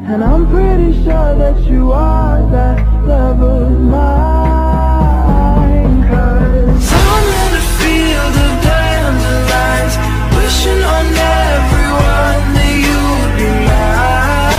and I'm pretty sure that you are that love of mine. 'Cause I'm in a field of dandelions, wishing on everyone that you would be mine.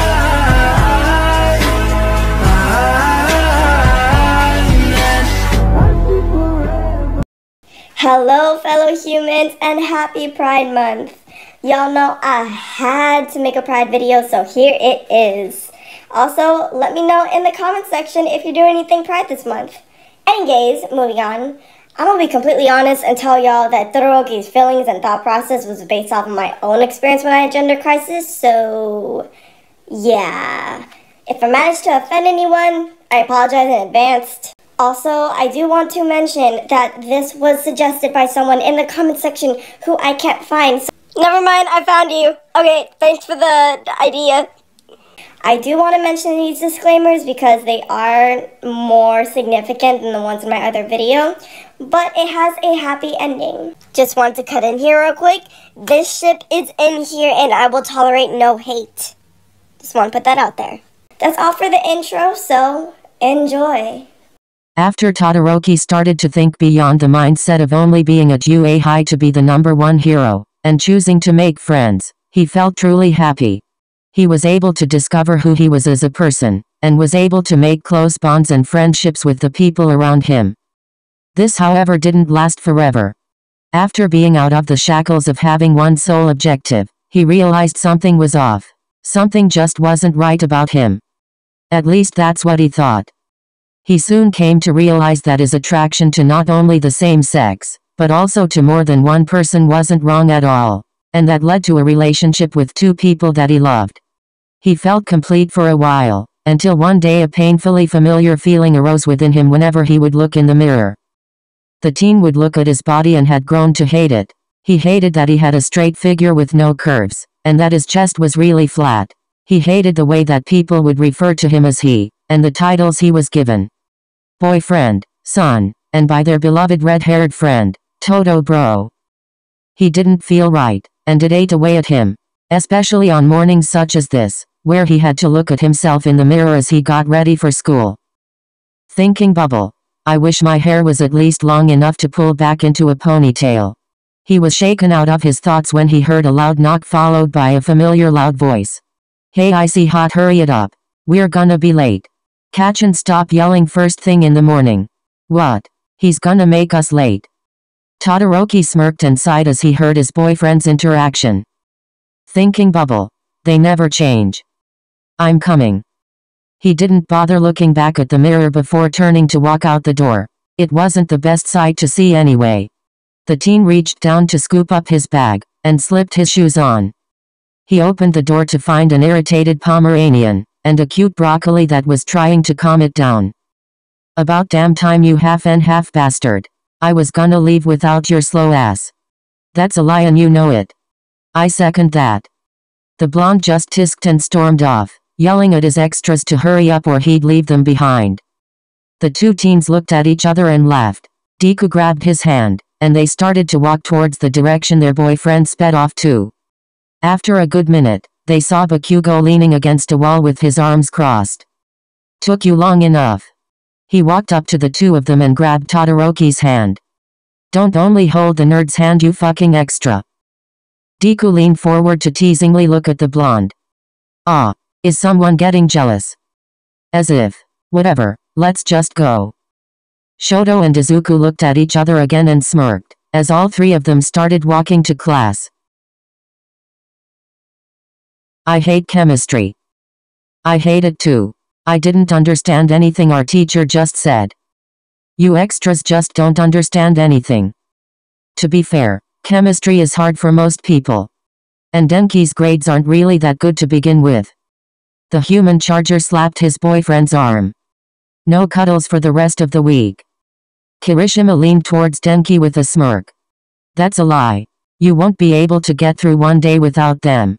Hello fellow humans and happy Pride Month. Y'all know I had to make a Pride video, so here it is. Also, let me know in the comment section if you're doing anything Pride this month. Anyways, moving on. I'm gonna be completely honest and tell y'all that Todoroki's feelings and thought process was based off of my own experience when I had gender crisis, so yeah. If I managed to offend anyone, I apologize in advance. Also, I do want to mention that this was suggested by someone in the comment section who I can't find. So never mind, I found you. Okay, thanks for the idea. I do want to mention these disclaimers because they are more significant than the ones in my other video, but it has a happy ending. Just want to cut in here real quick. This ship is in here and I will tolerate no hate. Just want to put that out there. That's all for the intro, so enjoy. After Todoroki started to think beyond the mindset of only being at UA to be the #1 hero, and choosing to make friends, he felt truly happy. He was able to discover who he was as a person, and was able to make close bonds and friendships with the people around him. This, however, didn't last forever. After being out of the shackles of having one sole objective, he realized something was off. Something just wasn't right about him. At least that's what he thought. He soon came to realize that his attraction to not only the same sex, but also to more than one person wasn't wrong at all, and that led to a relationship with two people that he loved. He felt complete for a while, until one day a painfully familiar feeling arose within him whenever he would look in the mirror. The teen would look at his body and had grown to hate it. He hated that he had a straight figure with no curves, and that his chest was really flat. He hated the way that people would refer to him as he, and the titles he was given. Boyfriend, son, and by their beloved red-haired friend, Todo Bro. He didn't feel right, and it ate away at him, especially on mornings such as this, where he had to look at himself in the mirror as he got ready for school. Thinking bubble. I wish my hair was at least long enough to pull back into a ponytail. He was shaken out of his thoughts when he heard a loud knock followed by a familiar loud voice. Hey, I see hot, hurry it up. We're gonna be late. Catch and stop yelling first thing in the morning. What? He's gonna make us late. Todoroki smirked and sighed as he heard his boyfriend's interaction. Thinking bubble. They never change. I'm coming. He didn't bother looking back at the mirror before turning to walk out the door. It wasn't the best sight to see anyway. The teen reached down to scoop up his bag, and slipped his shoes on. He opened the door to find an irritated Pomeranian, and a cute broccoli that was trying to calm it down. About damn time, you half bastard. I was gonna leave without your slow ass. That's a lie and you know it. I second that. The blonde just tisked and stormed off, yelling at his extras to hurry up or he'd leave them behind. The two teens looked at each other and laughed. Deku grabbed his hand, and they started to walk towards the direction their boyfriend sped off to. After a good minute, they saw Bakugo leaning against a wall with his arms crossed. Took you long enough. He walked up to the two of them and grabbed Todoroki's hand. Don't only hold the nerd's hand, you fucking extra. Deku leaned forward to teasingly look at the blonde. Ah, is someone getting jealous? As if. Whatever, let's just go. Shoto and Izuku looked at each other again and smirked, as all three of them started walking to class. I hate chemistry. I hate it too. I didn't understand anything our teacher just said. You extras just don't understand anything. To be fair, chemistry is hard for most people. And Denki's grades aren't really that good to begin with. The human charger slapped his boyfriend's arm. No cuddles for the rest of the week. Kirishima leaned towards Denki with a smirk. That's a lie. You won't be able to get through one day without them.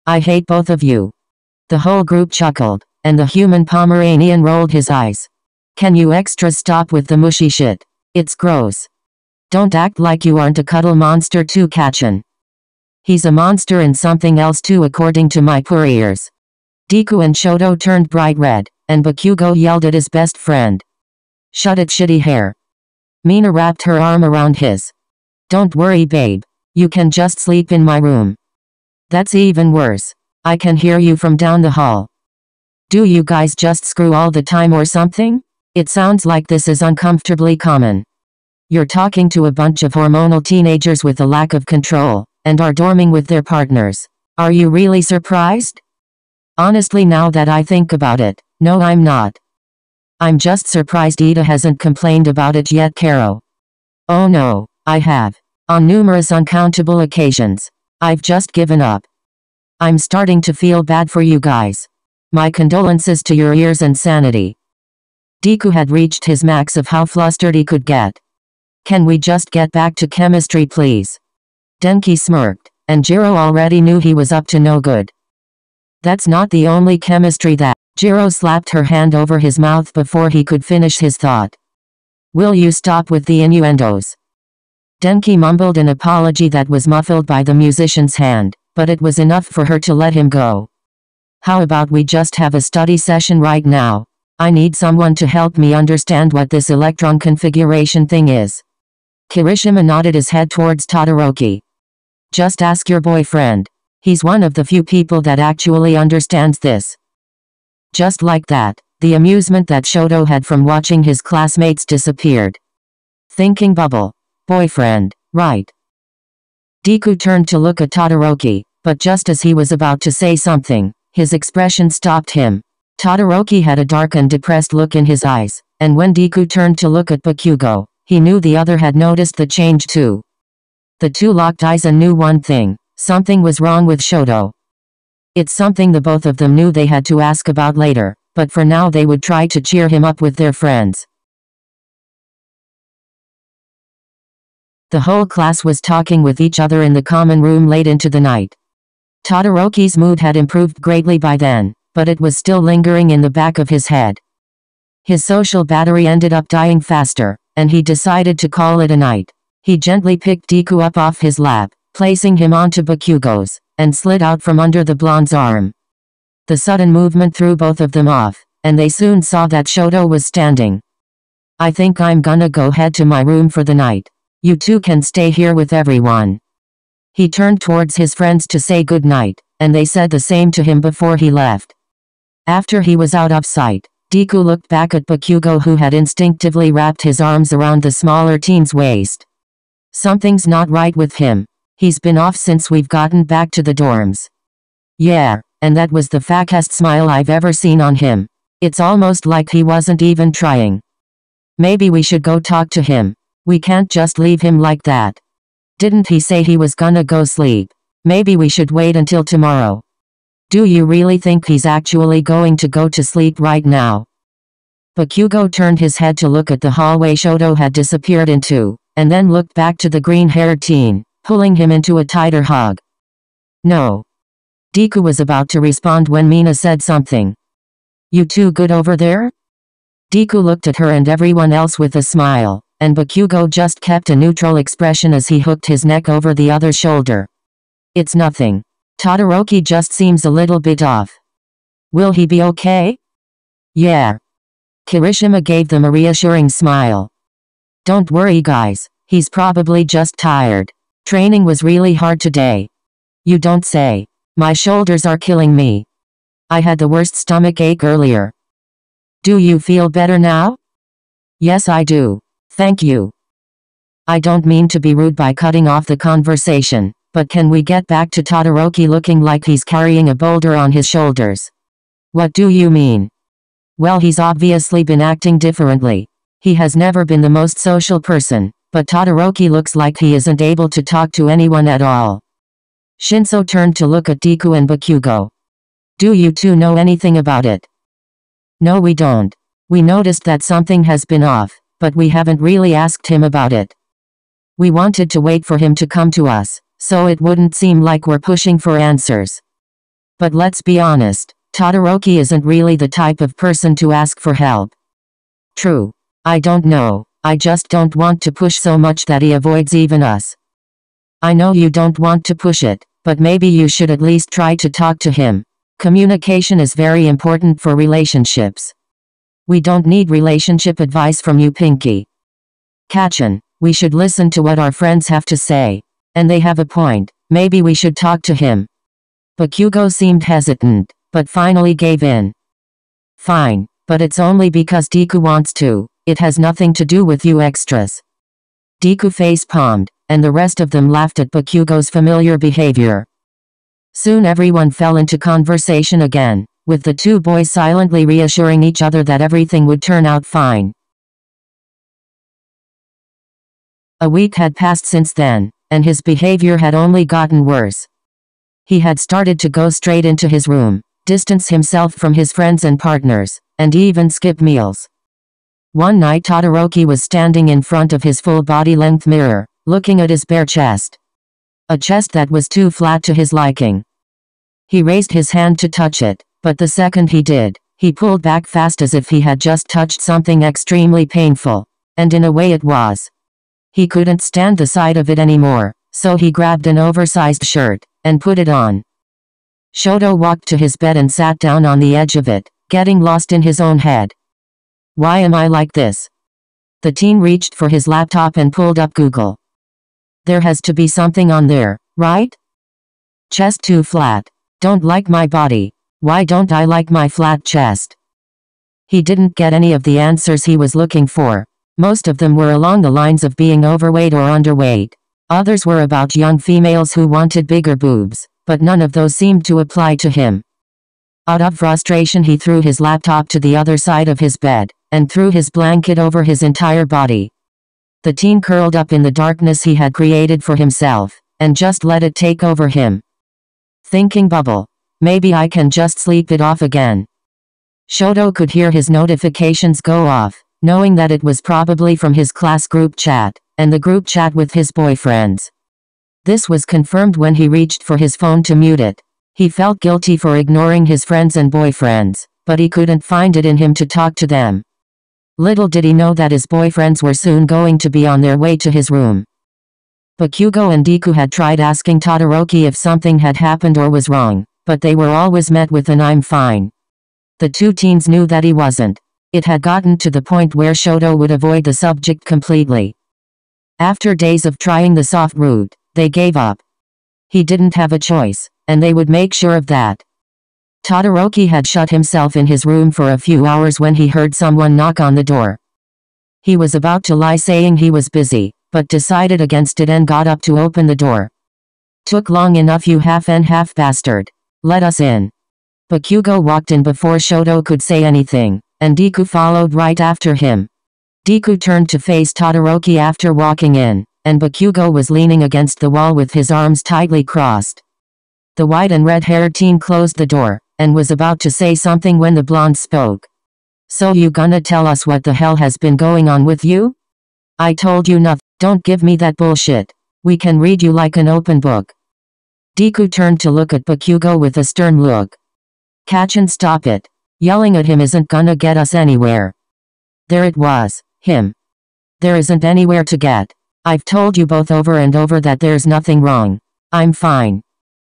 I hate both of you. The whole group chuckled, and the human Pomeranian rolled his eyes. Can you extras stop with the mushy shit? It's gross. Don't act like you aren't a cuddle monster too, Kachin. He's a monster and something else too according to my poor ears. Deku and Shoto turned bright red, and Bakugo yelled at his best friend. Shut it, shitty hair. Mina wrapped her arm around his. Don't worry, babe. You can just sleep in my room. That's even worse. I can hear you from down the hall. Do you guys just screw all the time or something? It sounds like this is uncomfortably common. You're talking to a bunch of hormonal teenagers with a lack of control, and are dorming with their partners. Are you really surprised? Honestly, now that I think about it, no, I'm not. I'm just surprised Ida hasn't complained about it yet, Karo. Oh no, I have. On numerous uncountable occasions. I've just given up. I'm starting to feel bad for you guys. My condolences to your ears and sanity. Deku had reached his max of how flustered he could get. Can we just get back to chemistry, please? Denki smirked, and Jiro already knew he was up to no good. That's not the only chemistry that. Jiro slapped her hand over his mouth before he could finish his thought. Will you stop with the innuendos? Denki mumbled an apology that was muffled by the musician's hand, but it was enough for her to let him go. How about we just have a study session right now? I need someone to help me understand what this electron configuration thing is. Kirishima nodded his head towards Todoroki. Just ask your boyfriend. He's one of the few people that actually understands this. Just like that, the amusement that Shoto had from watching his classmates disappeared. Thinking bubble. Boyfriend, right. Deku turned to look at Todoroki, but just as he was about to say something, his expression stopped him. Todoroki had a dark and depressed look in his eyes, and when Deku turned to look at Bakugo, he knew the other had noticed the change too. The two locked eyes and knew one thing, something was wrong with Shoto. It's something the both of them knew they had to ask about later, but for now they would try to cheer him up with their friends. The whole class was talking with each other in the common room late into the night. Todoroki's mood had improved greatly by then, but it was still lingering in the back of his head. His social battery ended up dying faster, and he decided to call it a night. He gently picked Deku up off his lap, placing him onto Bakugo's, and slid out from under the blonde's arm. The sudden movement threw both of them off, and they soon saw that Shoto was standing. I think I'm gonna go head to my room for the night. You two can stay here with everyone. He turned towards his friends to say good night, and they said the same to him before he left. After he was out of sight, Deku looked back at Bakugo, who had instinctively wrapped his arms around the smaller teen's waist. Something's not right with him. He's been off since we've gotten back to the dorms. Yeah, and that was the fakest smile I've ever seen on him. It's almost like he wasn't even trying. Maybe we should go talk to him. We can't just leave him like that. Didn't he say he was gonna go sleep? Maybe we should wait until tomorrow. Do you really think he's actually going to go to sleep right now? Bakugo turned his head to look at the hallway Shoto had disappeared into, and then looked back to the green-haired teen, pulling him into a tighter hug. No. Deku was about to respond when Mina said something. You two good over there? Deku looked at her and everyone else with a smile, and Bakugo just kept a neutral expression as he hooked his neck over the other's shoulder. It's nothing. Todoroki just seems a little bit off. Will he be okay? Yeah. Kirishima gave them a reassuring smile. Don't worry guys, he's probably just tired. Training was really hard today. You don't say. My shoulders are killing me. I had the worst stomach ache earlier. Do you feel better now? Yes, I do. Thank you. I don't mean to be rude by cutting off the conversation, but can we get back to Todoroki looking like he's carrying a boulder on his shoulders? What do you mean? Well, he's obviously been acting differently. He has never been the most social person, but Todoroki looks like he isn't able to talk to anyone at all. Shinso turned to look at Deku and Bakugo. Do you two know anything about it? No, we don't. We noticed that something has been off, but we haven't really asked him about it. We wanted to wait for him to come to us, so it wouldn't seem like we're pushing for answers. But let's be honest, Todoroki isn't really the type of person to ask for help. True. I don't know, I just don't want to push so much that he avoids even us. I know you don't want to push it, but maybe you should at least try to talk to him. Communication is very important for relationships. We don't need relationship advice from you, Pinky. Kachan, we should listen to what our friends have to say. And they have a point, maybe we should talk to him. Bakugo seemed hesitant, but finally gave in. Fine, but it's only because Deku wants to, it has nothing to do with you extras. Deku face-palmed, and the rest of them laughed at Bakugo's familiar behavior. Soon everyone fell into conversation again, with the two boys silently reassuring each other that everything would turn out fine. A week had passed since then, and his behavior had only gotten worse. He had started to go straight into his room, distance himself from his friends and partners, and even skip meals. One night Todoroki was standing in front of his full body-length mirror, looking at his bare chest. A chest that was too flat to his liking. He raised his hand to touch it, but the second he did, he pulled back fast as if he had just touched something extremely painful. And in a way it was. He couldn't stand the sight of it anymore, so he grabbed an oversized shirt, and put it on. Shoto walked to his bed and sat down on the edge of it, getting lost in his own head. Why am I like this? The teen reached for his laptop and pulled up Google. There has to be something on there, right? Chest too flat. Don't like my body. Why don't I like my flat chest? He didn't get any of the answers he was looking for. Most of them were along the lines of being overweight or underweight. Others were about young females who wanted bigger boobs, but none of those seemed to apply to him. Out of frustration he threw his laptop to the other side of his bed, and threw his blanket over his entire body. The teen curled up in the darkness he had created for himself, and just let it take over him. Thinking bubble. Maybe I can just sleep it off again. Shoto could hear his notifications go off, knowing that it was probably from his class group chat, and the group chat with his boyfriends. This was confirmed when he reached for his phone to mute it. He felt guilty for ignoring his friends and boyfriends, but he couldn't find it in him to talk to them. Little did he know that his boyfriends were soon going to be on their way to his room. Bakugo and Deku had tried asking Todoroki if something had happened or was wrong, but they were always met with an "I'm fine." The two teens knew that he wasn't. It had gotten to the point where Shoto would avoid the subject completely. After days of trying the soft route, they gave up. He didn't have a choice, and they would make sure of that. Todoroki had shut himself in his room for a few hours when he heard someone knock on the door. He was about to lie saying he was busy, but decided against it and got up to open the door. Took long enough, you half bastard. Let us in. Bakugo walked in before Shoto could say anything, and Deku followed right after him. Deku turned to face Todoroki after walking in, and Bakugo was leaning against the wall with his arms tightly crossed. The white and red-haired teen closed the door, and was about to say something when the blonde spoke. So you gonna tell us what the hell has been going on with you? I told you nothing. Don't give me that bullshit. We can read you like an open book. Deku turned to look at Bakugo with a stern look. Kachan, stop it. Yelling at him isn't gonna get us anywhere. There it was, him. There isn't anywhere to get. I've told you both over and over that there's nothing wrong. I'm fine.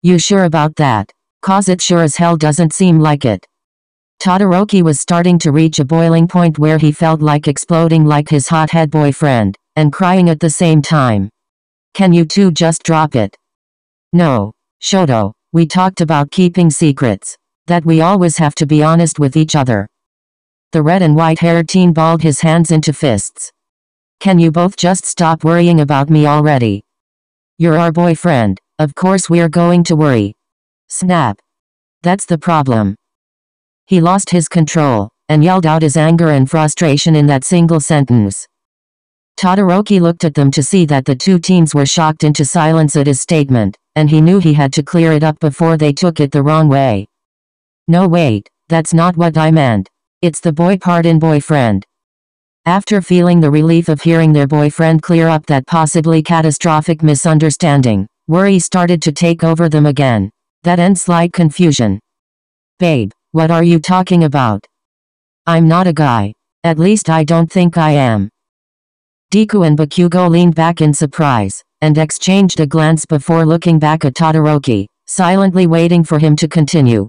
You sure about that? 'Cause it sure as hell doesn't seem like it. Todoroki was starting to reach a boiling point where he felt like exploding like his hothead boyfriend, and crying at the same time. Can you two just drop it? No, Shoto, we talked about keeping secrets. That we always have to be honest with each other. The red and white-haired teen balled his hands into fists. Can you both just stop worrying about me already? You're our boyfriend, of course we're going to worry. Snap. That's the problem. He lost his control, and yelled out his anger and frustration in that single sentence. Todoroki looked at them to see that the two teens were shocked into silence at his statement, and he knew he had to clear it up before they took it the wrong way. No wait, that's not what I meant. It's the boy part in boyfriend. After feeling the relief of hearing their boyfriend clear up that possibly catastrophic misunderstanding, worry started to take over them again. That and slight confusion. Babe, what are you talking about? I'm not a guy. At least I don't think I am. Deku and Bakugo leaned back in surprise, and exchanged a glance before looking back at Todoroki, silently waiting for him to continue.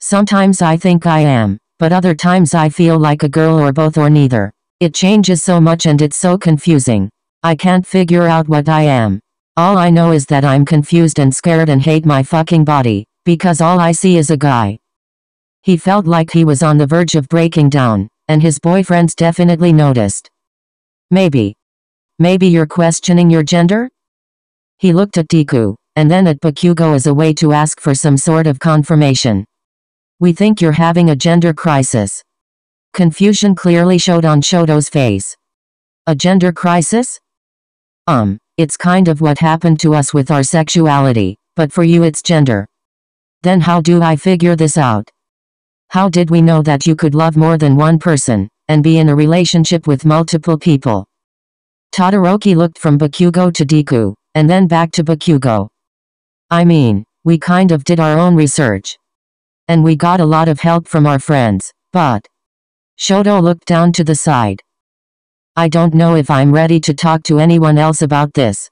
Sometimes I think I am, but other times I feel like a girl or both or neither. It changes so much and it's so confusing. I can't figure out what I am. All I know is that I'm confused and scared and hate my fucking body, because all I see is a guy. He felt like he was on the verge of breaking down, and his boyfriends definitely noticed. Maybe you're questioning your gender? He looked at Deku, and then at Bakugo as a way to ask for some sort of confirmation. We think you're having a gender crisis. Confusion clearly showed on Shoto's face. A gender crisis? It's kind of what happened to us with our sexuality, but for you it's gender. Then how do I figure this out? How did we know that you could love more than one person, and be in a relationship with multiple people? Todoroki looked from Bakugo to Deku, and then back to Bakugo. I mean, we kind of did our own research. And we got a lot of help from our friends, but... Shoto looked down to the side. I don't know if I'm ready to talk to anyone else about this.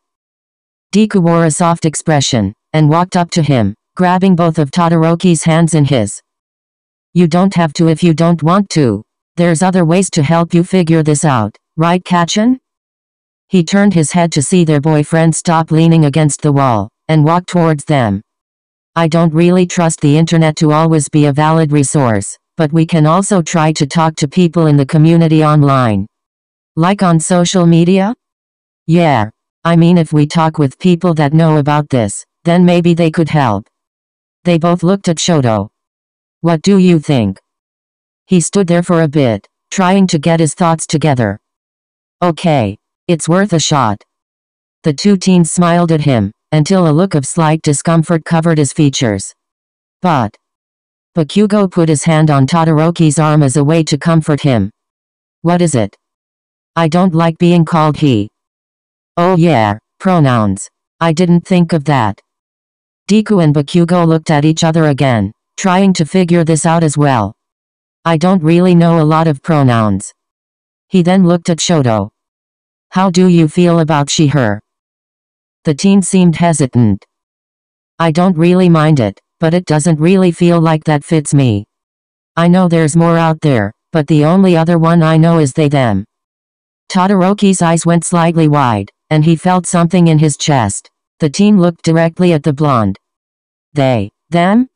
Deku wore a soft expression, and walked up to him, grabbing both of Todoroki's hands in his. You don't have to if you don't want to. There's other ways to help you figure this out, right, Kachin? He turned his head to see their boyfriend stop leaning against the wall, and walk towards them. I don't really trust the internet to always be a valid resource, but we can also try to talk to people in the community online. Like on social media? Yeah. I mean, if we talk with people that know about this, then maybe they could help. They both looked at Shoto. What do you think? He stood there for a bit, trying to get his thoughts together. Okay. It's worth a shot. The two teens smiled at him, until a look of slight discomfort covered his features. But... Bakugo put his hand on Todoroki's arm as a way to comfort him. What is it? I don't like being called he. Oh yeah, pronouns. I didn't think of that. Deku and Bakugo looked at each other again, trying to figure this out as well. I don't really know a lot of pronouns. He then looked at Shoto. How do you feel about she, her? The teen seemed hesitant. I don't really mind it, but it doesn't really feel like that fits me. I know there's more out there, but the only other one I know is they, them. Todoroki's eyes went slightly wide, and he felt something in his chest. The teen looked directly at the blonde. They, them?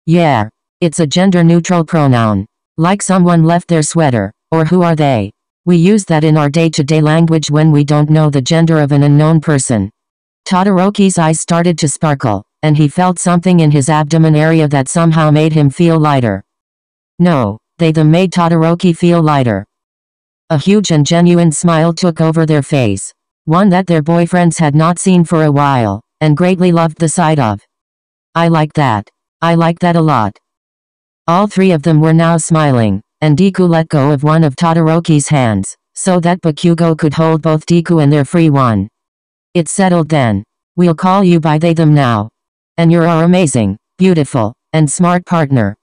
Yeah. It's a gender-neutral pronoun. Like someone left their sweater, or who are they? We use that in our day-to-day language when we don't know the gender of an unknown person. Todoroki's eyes started to sparkle, and he felt something in his abdomen area that somehow made him feel lighter. No, they them made Todoroki feel lighter. A huge and genuine smile took over their face. One that their boyfriends had not seen for a while, and greatly loved the sight of. I like that. I like that a lot. All three of them were now smiling, and Deku let go of one of Todoroki's hands, so that Bakugo could hold both Deku and their free one. It's settled then. We'll call you by they them now. And you're our amazing, beautiful, and smart partner.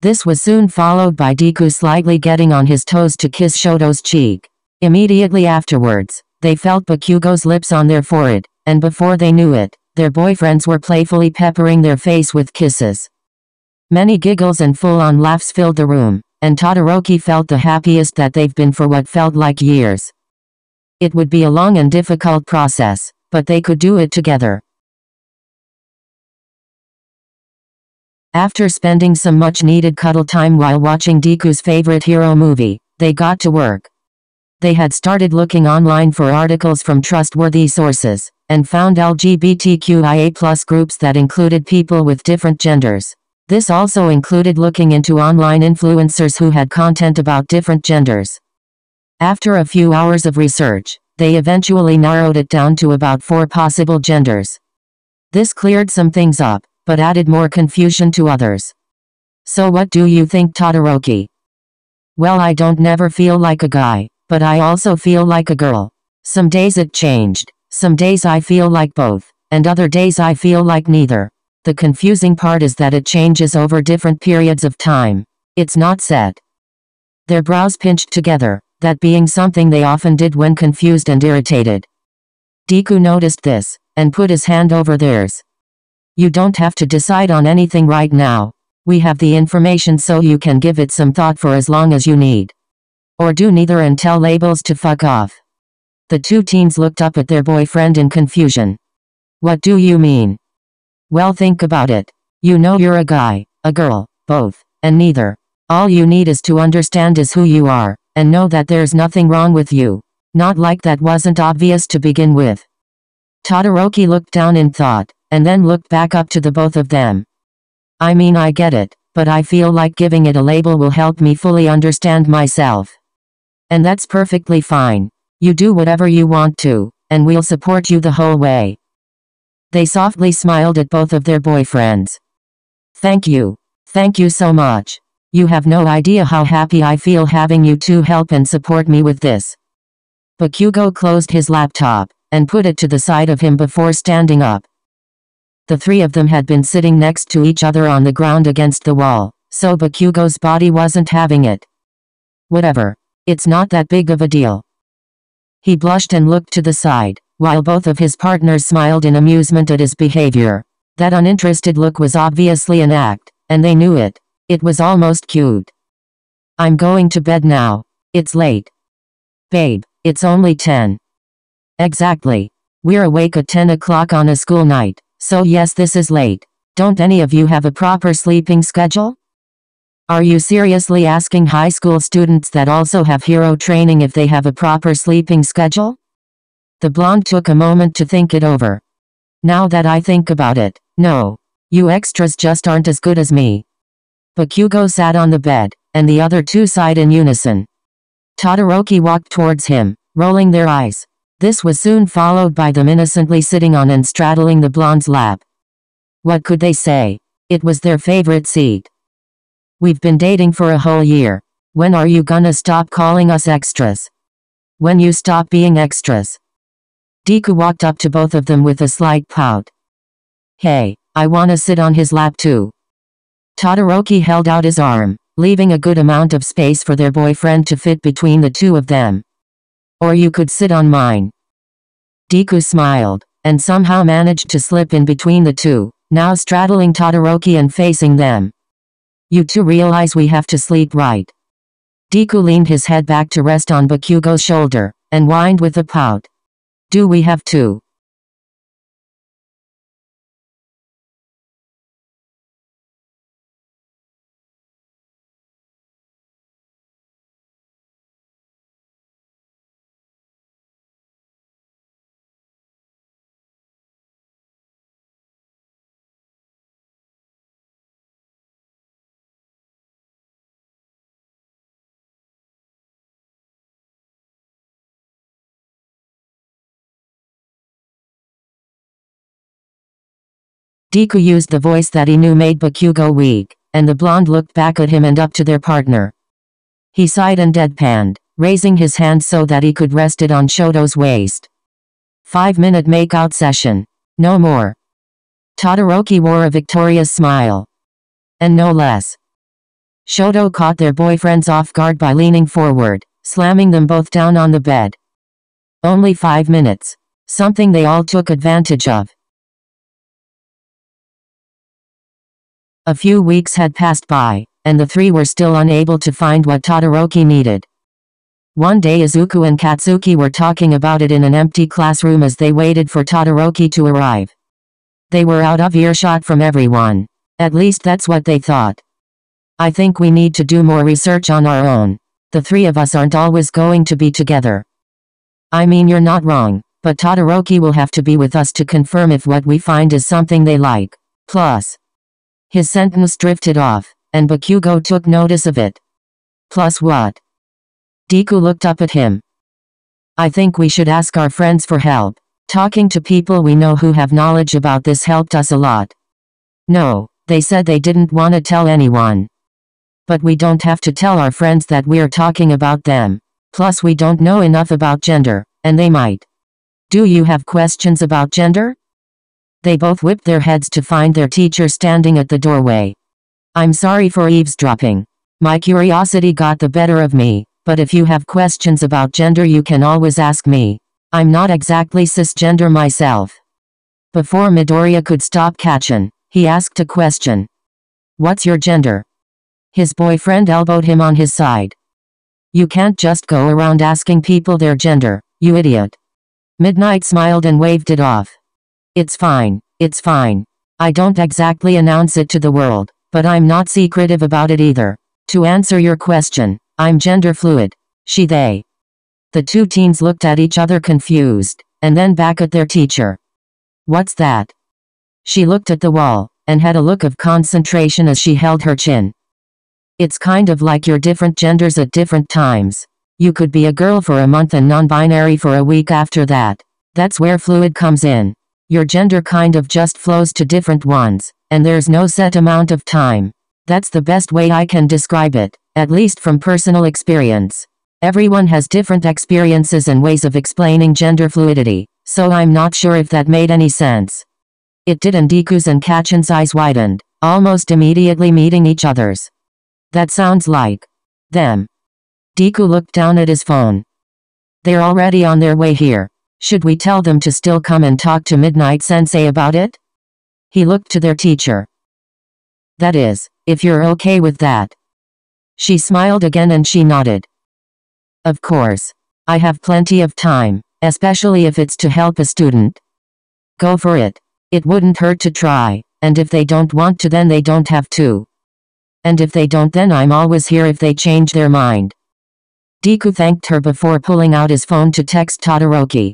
This was soon followed by Deku slightly getting on his toes to kiss Shoto's cheek. Immediately afterwards, they felt Bakugo's lips on their forehead, and before they knew it, their boyfriends were playfully peppering their face with kisses. Many giggles and full-on laughs filled the room, and Todoroki felt the happiest that they've been for what felt like years. It would be a long and difficult process, but they could do it together. After spending some much-needed cuddle time while watching Deku's favorite hero movie, they got to work. They had started looking online for articles from trustworthy sources, and found LGBTQIA+ groups that included people with different genders. This also included looking into online influencers who had content about different genders. After a few hours of research, they eventually narrowed it down to about 4 possible genders. This cleared some things up, but added more confusion to others. So what do you think, Todoroki? Well, I don't never feel like a guy, but I also feel like a girl. Some days it changed, some days I feel like both, and other days I feel like neither. The confusing part is that it changes over different periods of time. It's not set. Their brows pinched together, that being something they often did when confused and irritated. Deku noticed this, and put his hand over theirs. You don't have to decide on anything right now. We have the information so you can give it some thought for as long as you need. Or do neither and tell labels to fuck off. The two teens looked up at their boyfriend in confusion. What do you mean? Well, think about it. You know you're a guy, a girl, both, and neither. All you need is to understand is who you are, and know that there's nothing wrong with you. Not like that wasn't obvious to begin with. Todoroki looked down in thought, and then looked back up to the both of them. I mean, I get it, but I feel like giving it a label will help me fully understand myself. And that's perfectly fine. You do whatever you want to, and we'll support you the whole way. They softly smiled at both of their boyfriends. Thank you. Thank you so much. You have no idea how happy I feel having you two help and support me with this. Bakugo closed his laptop, and put it to the side of him before standing up. The three of them had been sitting next to each other on the ground against the wall, so Bakugo's body wasn't having it. Whatever. It's not that big of a deal. He blushed and looked to the side, while both of his partners smiled in amusement at his behavior. That uninterested look was obviously an act, and they knew it. It was almost cute. I'm going to bed now. It's late. Babe, it's only 10. Exactly. We're awake at 10 o'clock on a school night, so yes, this is late. Don't any of you have a proper sleeping schedule? Are you seriously asking high school students that also have hero training if they have a proper sleeping schedule? The blonde took a moment to think it over. Now that I think about it, no. You extras just aren't as good as me. Bakugo sat on the bed, and the other two sighed in unison. Todoroki walked towards him, rolling their eyes. This was soon followed by them innocently sitting on and straddling the blonde's lap. What could they say? It was their favorite seat. We've been dating for a whole year. When are you gonna stop calling us extras? When you stop being extras. Deku walked up to both of them with a slight pout. Hey, I wanna sit on his lap too. Todoroki held out his arm, leaving a good amount of space for their boyfriend to fit between the two of them. Or you could sit on mine. Deku smiled, and somehow managed to slip in between the two, now straddling Todoroki and facing them. You two realize we have to sleep, right? Deku leaned his head back to rest on Bakugo's shoulder, and whined with a pout. Do we have to? Deku used the voice that he knew made Bakugo weak, and the blonde looked back at him and up to their partner. He sighed and deadpanned, raising his hand so that he could rest it on Shoto's waist. 5-minute make-out session. No more. Todoroki wore a victorious smile. And no less. Shoto caught their boyfriends off guard by leaning forward, slamming them both down on the bed. Only 5 minutes. Something they all took advantage of. A few weeks had passed by, and the three were still unable to find what Todoroki needed. One day Izuku and Katsuki were talking about it in an empty classroom as they waited for Todoroki to arrive. They were out of earshot from everyone. At least that's what they thought. I think we need to do more research on our own. The three of us aren't always going to be together. I mean, you're not wrong, but Todoroki will have to be with us to confirm if what we find is something they like. Plus. His sentence drifted off, and Bakugo took notice of it. Plus what? Deku looked up at him. I think we should ask our friends for help. Talking to people we know who have knowledge about this helped us a lot. No, they said they didn't want to tell anyone. But we don't have to tell our friends that we're talking about them. Plus we don't know enough about gender, and they might. Do you have questions about gender? They both whipped their heads to find their teacher standing at the doorway. I'm sorry for eavesdropping. My curiosity got the better of me, but if you have questions about gender you can always ask me. I'm not exactly cisgender myself. Before Midoriya could stop catching, he asked a question. What's your gender? His boyfriend elbowed him on his side. You can't just go around asking people their gender, you idiot. Midnight smiled and waved it off. It's fine, it's fine. I don't exactly announce it to the world, but I'm not secretive about it either. To answer your question, I'm gender fluid. She, they. The two teens looked at each other confused, and then back at their teacher. What's that? She looked at the wall, and had a look of concentration as she held her chin. It's kind of like your different genders at different times. You could be a girl for a month and non-binary for a week after that. That's where fluid comes in. Your gender kind of just flows to different ones, and there's no set amount of time. That's the best way I can describe it, at least from personal experience. Everyone has different experiences and ways of explaining gender fluidity, so I'm not sure if that made any sense. It did, and Deku's and Kachin's eyes widened, almost immediately meeting each other's. That sounds like them. Deku looked down at his phone. They're already on their way here. Should we tell them to still come and talk to Midnight Sensei about it? He looked to their teacher. That is, if you're okay with that. She smiled again and she nodded. Of course. I have plenty of time, especially if it's to help a student. Go for it. It wouldn't hurt to try, and if they don't want to then they don't have to. And if they don't then I'm always here if they change their mind. Deku thanked her before pulling out his phone to text Todoroki.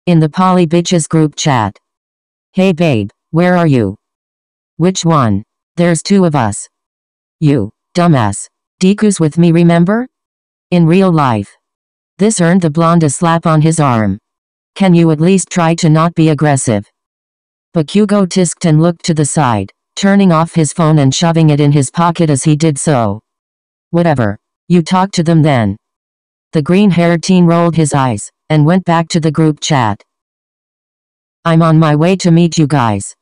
In the Poly Bitches group chat. Hey babe, where are you? Which one? There's two of us. You, dumbass. Deku's with me, remember? In real life. This earned the blonde a slap on his arm. Can you at least try to not be aggressive? Bakugo tisked and looked to the side, turning off his phone and shoving it in his pocket as he did so. Whatever. You talk to them then. The green-haired teen rolled his eyes, and went back to the group chat. I'm on my way to meet you guys.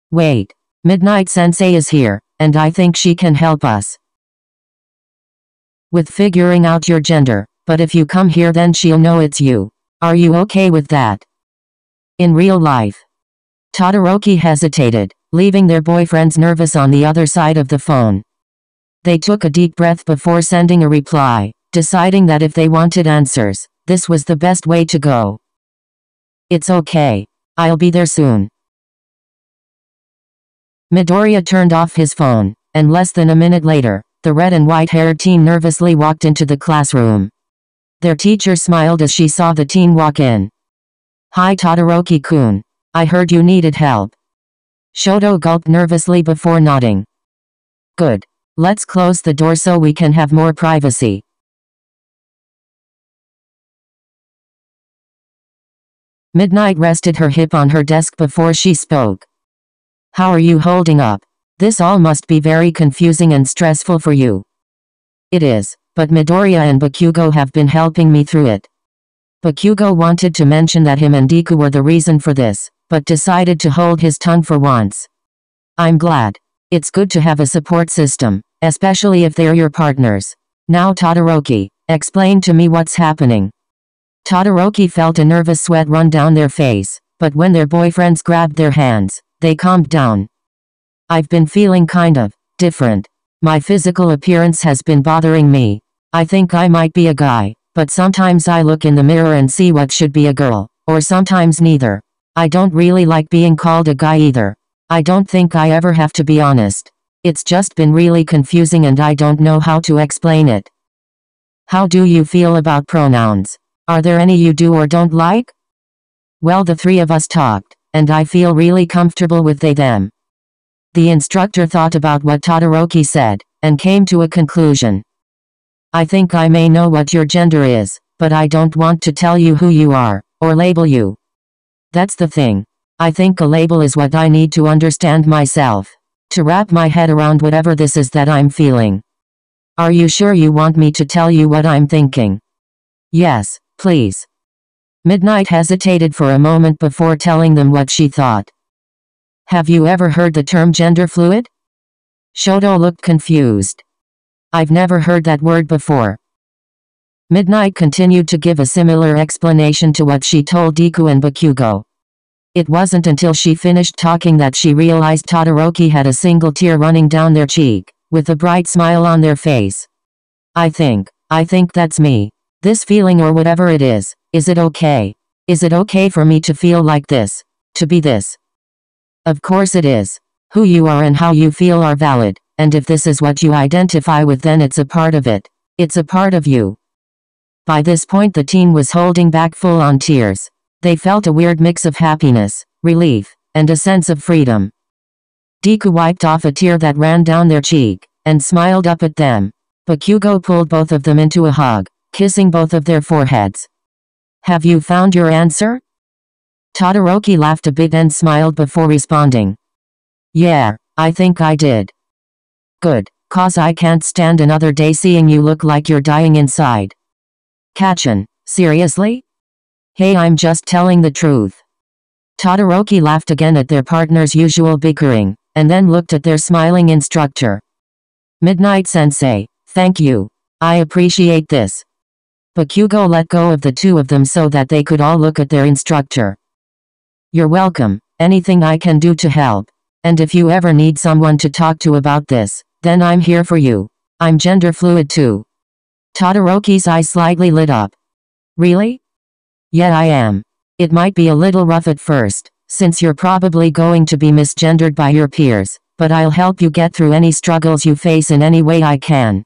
Wait. Midnight Sensei is here, and I think she can help us with figuring out your gender, but if you come here then she'll know it's you. Are you okay with that? In real life. Todoroki hesitated, leaving their boyfriends nervous on the other side of the phone. They took a deep breath before sending a reply, deciding that if they wanted answers, this was the best way to go. It's okay. I'll be there soon. Midoriya turned off his phone, and less than a minute later, the red and white-haired teen nervously walked into the classroom. Their teacher smiled as she saw the teen walk in. Hi Todoroki-kun. I heard you needed help. Shoto gulped nervously before nodding. Good. Let's close the door so we can have more privacy. Midnight rested her hip on her desk before she spoke. How are you holding up? This all must be very confusing and stressful for you. It is, but Midoriya and Bakugo have been helping me through it. Bakugo wanted to mention that him and Deku were the reason for this, but decided to hold his tongue for once. I'm glad. It's good to have a support system, especially if they're your partners. Now Todoroki, explain to me what's happening. Todoroki felt a nervous sweat run down their face, but when their boyfriends grabbed their hands, they calmed down. I've been feeling kind of different. My physical appearance has been bothering me. I think I might be a guy, but sometimes I look in the mirror and see what should be a girl, or sometimes neither. I don't really like being called a guy either. I don't think I ever have, to be honest. It's just been really confusing and I don't know how to explain it. How do you feel about pronouns? Are there any you do or don't like? Well, the three of us talked, and I feel really comfortable with they them. The instructor thought about what Todoroki said, and came to a conclusion. I think I may know what your gender is, but I don't want to tell you who you are, or label you. That's the thing. I think a label is what I need to understand myself, to wrap my head around whatever this is that I'm feeling. Are you sure you want me to tell you what I'm thinking? Yes, please. Midnight hesitated for a moment before telling them what she thought. Have you ever heard the term gender fluid? Shoto looked confused. I've never heard that word before. Midnight continued to give a similar explanation to what she told Deku and Bakugo. It wasn't until she finished talking that she realized Todoroki had a single tear running down their cheek, with a bright smile on their face. I think that's me. This feeling or whatever it is it okay? Is it okay for me to feel like this? To be this? Of course it is. Who you are and how you feel are valid, and if this is what you identify with, then it's a part of it. It's a part of you. By this point the teen was holding back full-on tears. They felt a weird mix of happiness, relief, and a sense of freedom. Deku wiped off a tear that ran down their cheek, and smiled up at them. Bakugo pulled both of them into a hug, kissing both of their foreheads. Have you found your answer? Todoroki laughed a bit and smiled before responding. Yeah, I think I did. Good, 'cause I can't stand another day seeing you look like you're dying inside. Kachan, seriously? Hey, I'm just telling the truth. Todoroki laughed again at their partner's usual bickering, and then looked at their smiling instructor. Midnight Sensei, thank you. I appreciate this. Bakugo let go of the two of them so that they could all look at their instructor. You're welcome, anything I can do to help. And if you ever need someone to talk to about this, then I'm here for you. I'm gender fluid too. Todoroki's eyes slightly lit up. Really? Yeah, I am. It might be a little rough at first, since you're probably going to be misgendered by your peers, but I'll help you get through any struggles you face in any way I can.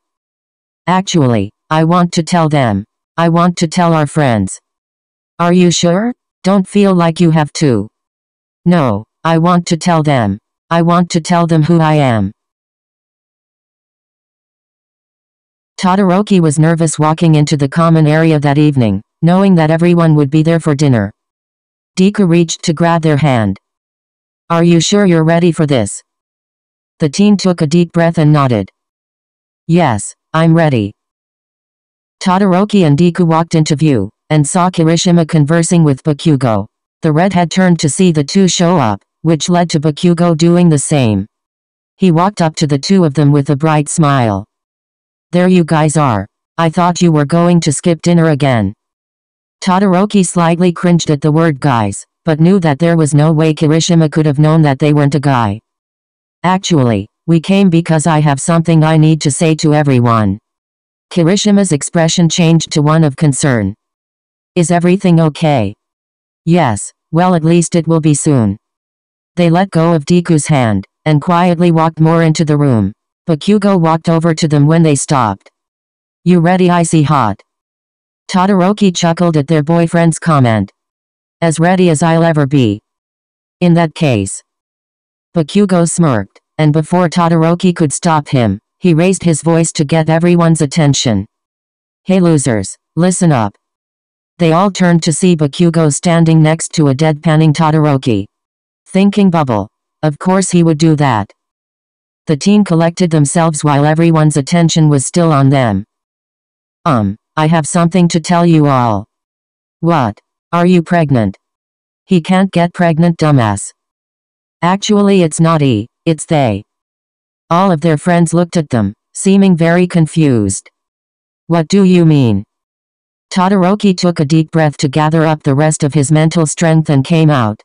Actually, I want to tell them. I want to tell our friends. Are you sure? Don't feel like you have to. No, I want to tell them. I want to tell them who I am. Todoroki was nervous walking into the common area that evening, knowing that everyone would be there for dinner. Deku reached to grab their hand. Are you sure you're ready for this? The teen took a deep breath and nodded. Yes, I'm ready. Todoroki and Deku walked into view, and saw Kirishima conversing with Bakugo. The redhead turned to see the two show up, which led to Bakugo doing the same. He walked up to the two of them with a bright smile. There you guys are. I thought you were going to skip dinner again. Todoroki slightly cringed at the word guys, but knew that there was no way Kirishima could have known that they weren't a guy. Actually, we came because I have something I need to say to everyone. Kirishima's expression changed to one of concern. Is everything okay? Yes, well at least it will be soon. They let go of Deku's hand, and quietly walked more into the room. Bakugo walked over to them when they stopped. You ready icy hot? Todoroki chuckled at their boyfriend's comment. As ready as I'll ever be. In that case. Bakugo smirked, and before Todoroki could stop him, he raised his voice to get everyone's attention. Hey losers, listen up. They all turned to see Bakugo standing next to a deadpanning Todoroki. Thinking bubble. Of course he would do that. The teen collected themselves while everyone's attention was still on them. I have something to tell you all. What? Are you pregnant? He can't get pregnant, dumbass. Actually it's not he, it's they. All of their friends looked at them, seeming very confused. What do you mean? Todoroki took a deep breath to gather up the rest of his mental strength and came out.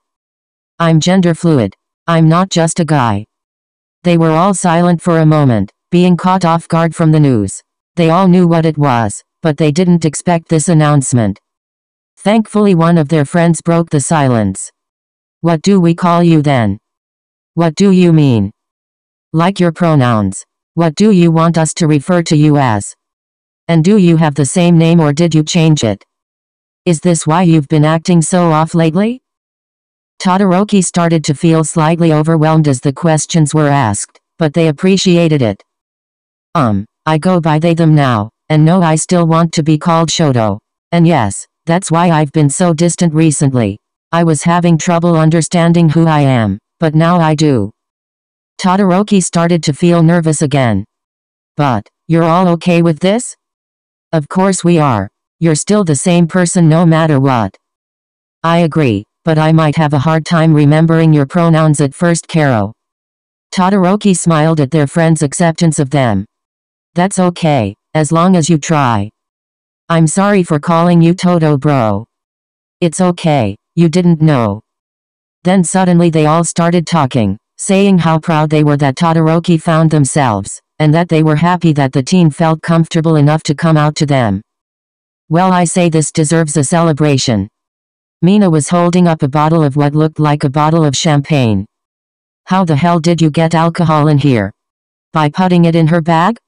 I'm gender fluid. I'm not just a guy. They were all silent for a moment, being caught off guard from the news. They all knew what it was, but they didn't expect this announcement. Thankfully one of their friends broke the silence. What do we call you then? What do you mean? Like your pronouns. What do you want us to refer to you as? And do you have the same name or did you change it? Is this why you've been acting so off lately? Todoroki started to feel slightly overwhelmed as the questions were asked, but they appreciated it. I go by they them now, and no I still want to be called Shoto. And yes, that's why I've been so distant recently. I was having trouble understanding who I am, but now I do. Todoroki started to feel nervous again. But, you're all okay with this? Of course we are. You're still the same person no matter what. I agree, but I might have a hard time remembering your pronouns at first, Karo. Todoroki smiled at their friend's acceptance of them. That's okay, as long as you try. I'm sorry for calling you Todo bro. It's okay, you didn't know. Then suddenly they all started talking, saying how proud they were that Todoroki found themselves, and that they were happy that the teen felt comfortable enough to come out to them. Well, I say this deserves a celebration. Mina was holding up a bottle of what looked like a bottle of champagne. How the hell did you get alcohol in here? By putting it in her bag?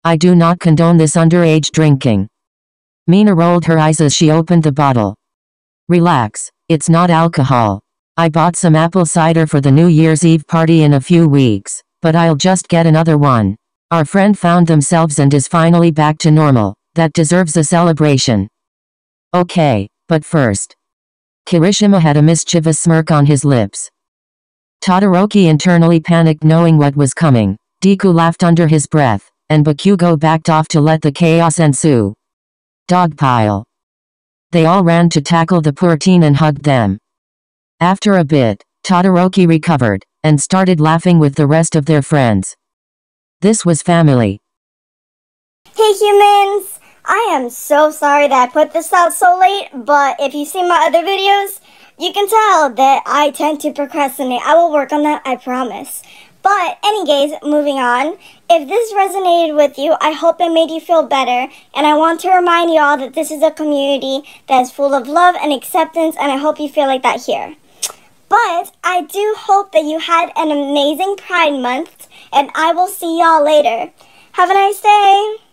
I do not condone this underage drinking. Mina rolled her eyes as she opened the bottle. Relax, it's not alcohol. I bought some apple cider for the New Year's Eve party in a few weeks, but I'll just get another one. Our friend found themselves and is finally back to normal. That deserves a celebration. Okay, but first. Kirishima had a mischievous smirk on his lips. Todoroki internally panicked knowing what was coming. Deku laughed under his breath, and Bakugo backed off to let the chaos ensue. Dogpile. They all ran to tackle the poor teen and hugged them. After a bit, Todoroki recovered, and started laughing with the rest of their friends. This was family. Hey humans! I am so sorry that I put this out so late, but if you've seen my other videos, you can tell that I tend to procrastinate. I will work on that, I promise. But anyways, moving on. If this resonated with you, I hope it made you feel better. And I want to remind you all that this is a community that is full of love and acceptance, and I hope you feel like that here. But I do hope that you had an amazing Pride Month, and I will see y'all later. Have a nice day!